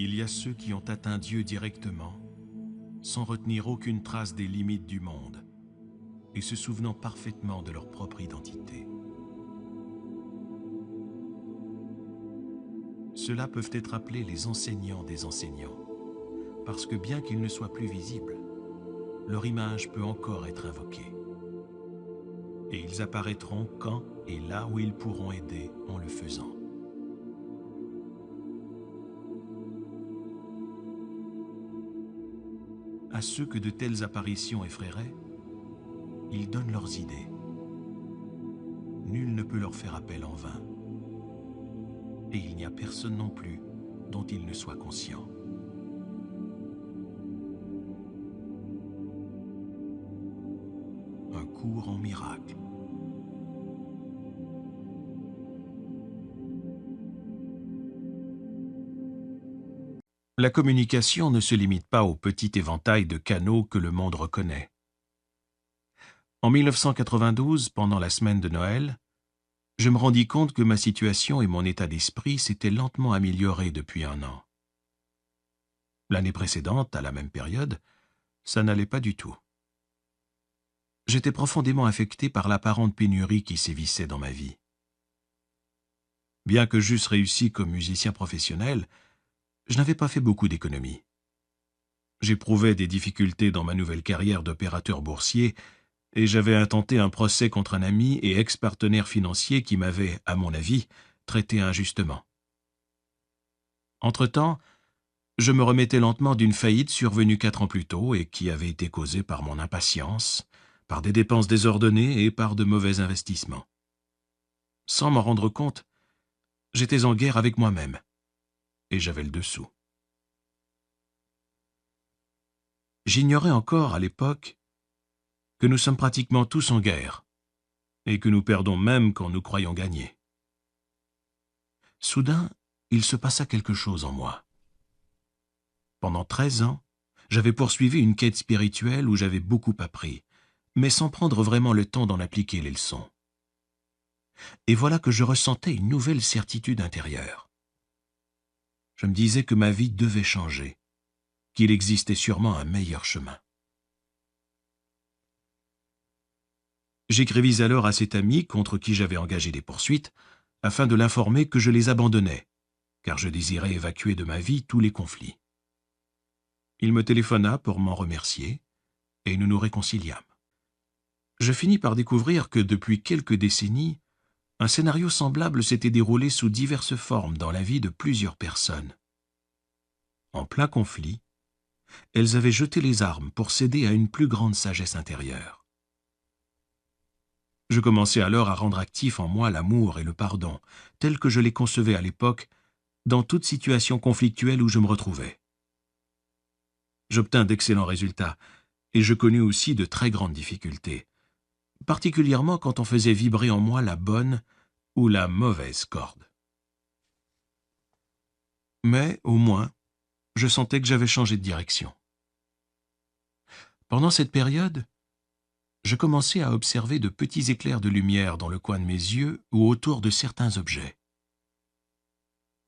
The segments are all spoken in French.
Il y a ceux qui ont atteint Dieu directement, sans retenir aucune trace des limites du monde, et se souvenant parfaitement de leur propre identité. Ceux-là peuvent être appelés les enseignants des enseignants, parce que bien qu'ils ne soient plus visibles, leur image peut encore être invoquée. Et ils apparaîtront quand et là où ils pourront aider en le faisant. À ceux que de telles apparitions effraieraient, ils donnent leurs idées. Nul ne peut leur faire appel en vain. Et il n'y a personne non plus dont ils ne soient conscients. Un cours en miracle. La communication ne se limite pas au petit éventail de canaux que le monde reconnaît. En 1992, pendant la semaine de Noël, je me rendis compte que ma situation et mon état d'esprit s'étaient lentement améliorés depuis un an. L'année précédente, à la même période, ça n'allait pas du tout. J'étais profondément affecté par l'apparente pénurie qui sévissait dans ma vie. Bien que j'eusse réussi comme musicien professionnel, je n'avais pas fait beaucoup d'économies. J'éprouvais des difficultés dans ma nouvelle carrière d'opérateur boursier et j'avais intenté un procès contre un ami et ex-partenaire financier qui m'avait, à mon avis, traité injustement. Entre-temps, je me remettais lentement d'une faillite survenue 4 ans plus tôt et qui avait été causée par mon impatience, par des dépenses désordonnées et par de mauvais investissements. Sans m'en rendre compte, j'étais en guerre avec moi-même et j'avais le dessous. J'ignorais encore, à l'époque, que nous sommes pratiquement tous en guerre, et que nous perdons même quand nous croyons gagner. Soudain, il se passa quelque chose en moi. Pendant 13 ans, j'avais poursuivi une quête spirituelle où j'avais beaucoup appris, mais sans prendre vraiment le temps d'en appliquer les leçons. Et voilà que je ressentais une nouvelle certitude intérieure. Je me disais que ma vie devait changer, qu'il existait sûrement un meilleur chemin. J'écrivis alors à cet ami contre qui j'avais engagé des poursuites, afin de l'informer que je les abandonnais, car je désirais évacuer de ma vie tous les conflits. Il me téléphona pour m'en remercier, et nous nous réconciliâmes. Je finis par découvrir que depuis quelques décennies, un scénario semblable s'était déroulé sous diverses formes dans la vie de plusieurs personnes. En plein conflit, elles avaient jeté les armes pour céder à une plus grande sagesse intérieure. Je commençai alors à rendre actif en moi l'amour et le pardon, tels que je les concevais à l'époque, dans toute situation conflictuelle où je me retrouvais. J'obtins d'excellents résultats, et je connus aussi de très grandes difficultés, particulièrement quand on faisait vibrer en moi la bonne ou la mauvaise corde. Mais, au moins, je sentais que j'avais changé de direction. Pendant cette période, je commençais à observer de petits éclairs de lumière dans le coin de mes yeux ou autour de certains objets.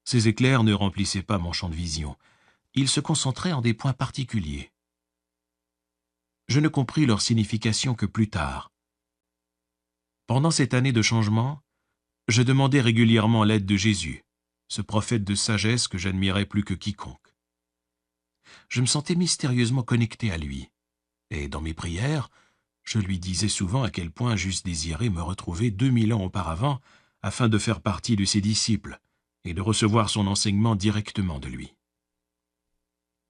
Ces éclairs ne remplissaient pas mon champ de vision, ils se concentraient en des points particuliers. Je ne compris leur signification que plus tard. Pendant cette année de changement, je demandais régulièrement l'aide de Jésus, ce prophète de sagesse que j'admirais plus que quiconque. Je me sentais mystérieusement connecté à lui, et dans mes prières, je lui disais souvent à quel point j'eusse désiré me retrouver 2000 ans auparavant afin de faire partie de ses disciples et de recevoir son enseignement directement de lui.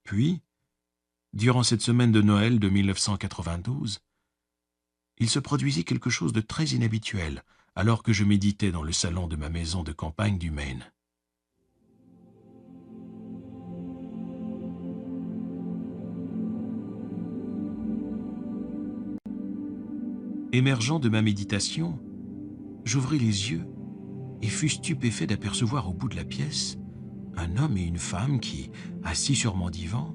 Puis, durant cette semaine de Noël de 1992, il se produisit quelque chose de très inhabituel alors que je méditais dans le salon de ma maison de campagne du Maine. Émergeant de ma méditation, j'ouvris les yeux et fus stupéfait d'apercevoir au bout de la pièce un homme et une femme qui, assis sur mon divan,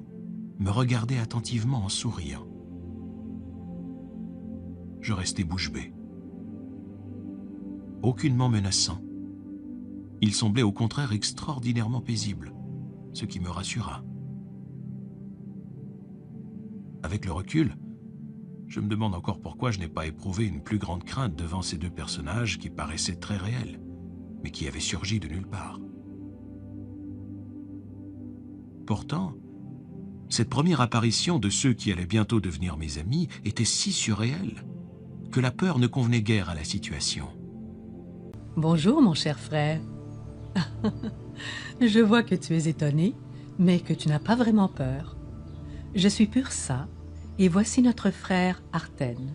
me regardaient attentivement en souriant. Je restai bouche bée. Aucunement menaçants. Ils semblaient au contraire extraordinairement paisibles, ce qui me rassura. Avec le recul, je me demande encore pourquoi je n'ai pas éprouvé une plus grande crainte devant ces deux personnages qui paraissaient très réels, mais qui avaient surgi de nulle part. Pourtant, cette première apparition de ceux qui allaient bientôt devenir mes amis était si surréelle que la peur ne convenait guère à la situation. Bonjour, mon cher frère. Je vois que tu es étonné, mais que tu n'as pas vraiment peur. Je suis Pursa, et voici notre frère Artène.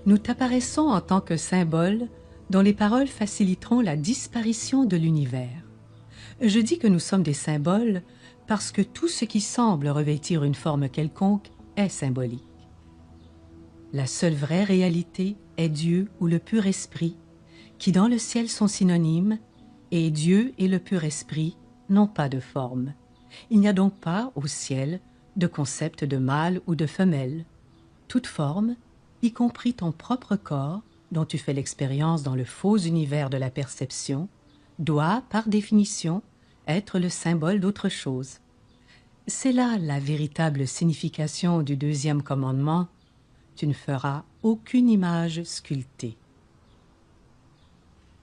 Nous t'apparaissons en tant que symbole dont les paroles faciliteront la disparition de l'univers. Je dis que nous sommes des symboles parce que tout ce qui semble revêtir une forme quelconque est symbolique. La seule vraie réalité est Dieu ou le pur esprit, qui dans le ciel sont synonymes, et Dieu et le pur esprit n'ont pas de forme. Il n'y a donc pas, au ciel, de concept de mâle ou de femelle. Toute forme, y compris ton propre corps, dont tu fais l'expérience dans le faux univers de la perception, doit, par définition, être le symbole d'autre chose. C'est là la véritable signification du deuxième commandement. Tu ne feras aucune image sculptée.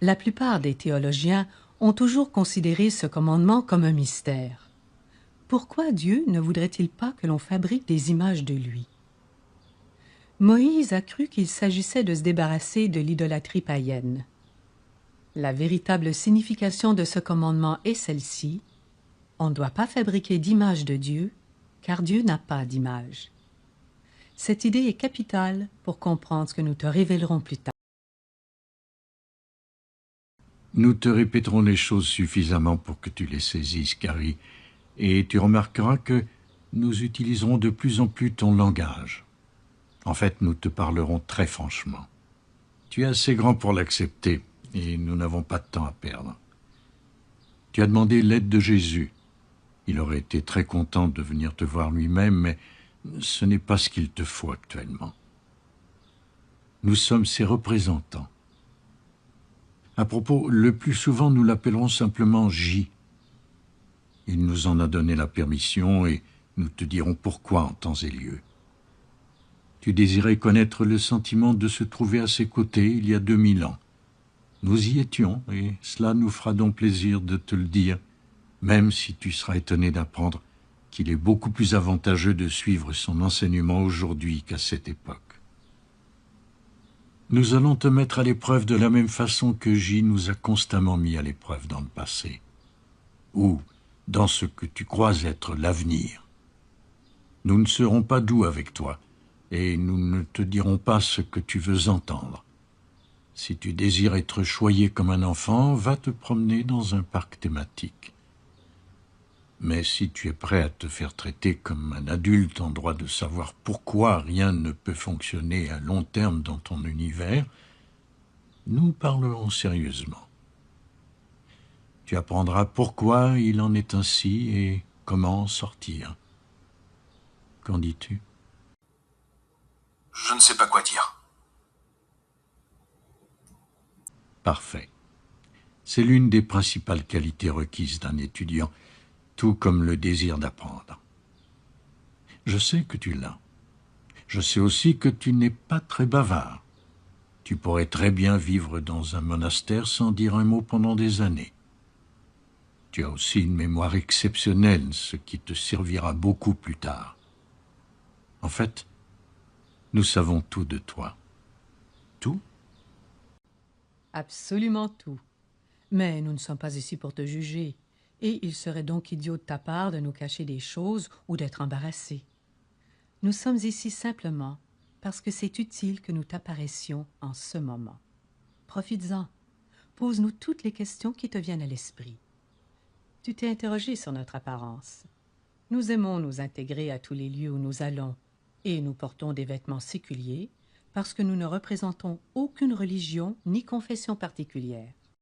La plupart des théologiens ont toujours considéré ce commandement comme un mystère. Pourquoi Dieu ne voudrait-il pas que l'on fabrique des images de lui? Moïse a cru qu'il s'agissait de se débarrasser de l'idolâtrie païenne. La véritable signification de ce commandement est celle-ci. On ne doit pas fabriquer d'image de Dieu, car Dieu n'a pas d'image. Cette idée est capitale pour comprendre ce que nous te révélerons plus tard. Nous te répéterons les choses suffisamment pour que tu les saisisses, Carrie, et tu remarqueras que nous utiliserons de plus en plus ton langage. En fait, nous te parlerons très franchement. Tu es assez grand pour l'accepter, et nous n'avons pas de temps à perdre. Tu as demandé l'aide de Jésus. Il aurait été très content de venir te voir lui-même, mais ce n'est pas ce qu'il te faut actuellement. Nous sommes ses représentants. À propos, le plus souvent nous l'appellerons simplement J. Il nous en a donné la permission et nous te dirons pourquoi en temps et lieu. Tu désirais connaître le sentiment de se trouver à ses côtés il y a 2000 ans. Nous y étions et cela nous fera donc plaisir de te le dire, même si tu seras étonné d'apprendre qu'il est beaucoup plus avantageux de suivre son enseignement aujourd'hui qu'à cette époque. Nous allons te mettre à l'épreuve de la même façon que J nous a constamment mis à l'épreuve dans le passé, ou dans ce que tu crois être l'avenir. Nous ne serons pas doux avec toi, et nous ne te dirons pas ce que tu veux entendre. Si tu désires être choyé comme un enfant, va te promener dans un parc thématique. Mais si tu es prêt à te faire traiter comme un adulte en droit de savoir pourquoi rien ne peut fonctionner à long terme dans ton univers, nous parlerons sérieusement. Tu apprendras pourquoi il en est ainsi et comment en sortir. Qu'en dis-tu? Je ne sais pas quoi dire. Parfait. C'est l'une des principales qualités requises d'un étudiant, tout comme le désir d'apprendre. Je sais que tu l'as. Je sais aussi que tu n'es pas très bavard. Tu pourrais très bien vivre dans un monastère sans dire un mot pendant des années. Tu as aussi une mémoire exceptionnelle, ce qui te servira beaucoup plus tard. En fait, nous savons tout de toi. Tout? Absolument tout. Mais nous ne sommes pas ici pour te juger, et il serait donc idiot de ta part de nous cacher des choses ou d'être embarrassé. Nous sommes ici simplement parce que c'est utile que nous t'apparaissions en ce moment. Profites-en. Pose-nous toutes les questions qui te viennent à l'esprit. Tu t'es interrogé sur notre apparence. Nous aimons nous intégrer à tous les lieux où nous allons, et nous portons des vêtements séculiers parce que nous ne représentons aucune religion ni confession particulière.